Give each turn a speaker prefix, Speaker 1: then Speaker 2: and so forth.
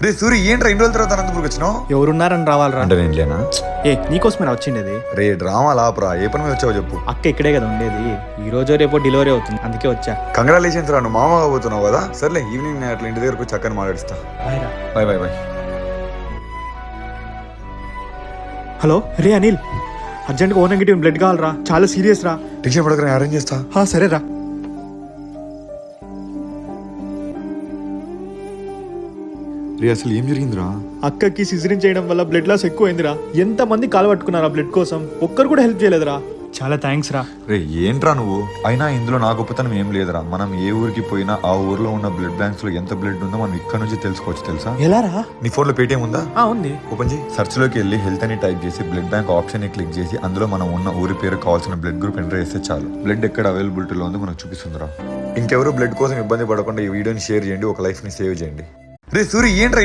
Speaker 1: రే సూరి ఏంట్రా 2 రోజుల తర్వాత అనంతపురికి వచ్చినావు?
Speaker 2: ఎవరున్నారని రావాలరా
Speaker 1: అంటే నేను లేనా?
Speaker 2: నీకోసమే వచ్చిండేది.
Speaker 1: రే డ్రామా లాపరా, ఏ పని మీద వచ్చావు చెప్పు.
Speaker 2: అక్క ఇక్కడే కదా ఉండేది, ఈ రోజు రేపో డెలివరీ అవుతుంది, అందుకే వచ్చా.
Speaker 1: కంగ్రాచులేషన్స్ రా, నువ్వు మామగా పోతున్నావు కదా. సర్లే ఈవినింగ్ నేను అట్లా ఇంటి దగ్గరకు వచ్చి అక్కని మాట్లాడిస్తా. Bye bye bye.
Speaker 2: హలో రే అనిల్, అర్జెంట్గా ఓ నెగిటివ్ బ్లడ్ కావాలరా, చాలా సీరియస్ రా.
Speaker 1: టెన్షన్ పడక, నేను అరేంజ్ చేస్తా.
Speaker 2: సరేరా.
Speaker 1: రే అసలు ఏం జరిగిందిరా?
Speaker 2: అక్కకి సిజరింగ్ చేయడం వల్ల బ్లడ్ లాస్ ఎక్కువైందిరా. ఎంత మంది కాలు పట్టుకున్నారా బ్లడ్ కోసం, ఒక్కరు కూడా హెల్ప్ చేయలేదురా. చాలా థ్యాంక్స్ రా.
Speaker 1: రే ఏంట్రా నువ్వు? అయినా ఇందులో నా గొప్పతనం ఏం లేదురా. మనం ఏ ఊరికి పోయినా ఆ ఊర్లో ఉన్న బ్లడ్ బ్యాంక్స్ లో ఎంత బ్లడ్ ఉందో మనం ఇక్కడ నుంచి తెలుసుకోవచ్చు తెలుసా?
Speaker 2: ఎలా రా?
Speaker 1: నీ ఫోన్ లో పేటిఎం ఉందా?
Speaker 2: ఉంది.
Speaker 1: ఓపెన్ చేయి. సర్చ్ లోకి వెళ్ళి హెల్త్ అని టైప్ చేసి బ్లడ్ బ్యాంక్ ఆప్షన్ ని క్లిక్ చేసి అందులో మనం ఉన్న ఊరి పేరు కావాల్సిన బ్లడ్ గ్రూప్ ఎంటర్ చేస్తే చాలు. బ్లడ్ ఎక్కడ అవైలబిలిటీలో ఉందో మనకు చూపిస్తుందిరా. ఇంకెవరు బ్లడ్ కోసం ఇబ్బంది పడకుండా ఈ వీడియోని షేర్ చేయండి, ఒక లైఫ్ ని సేవ్ చేయండి. రే సూరి ఏంట్రా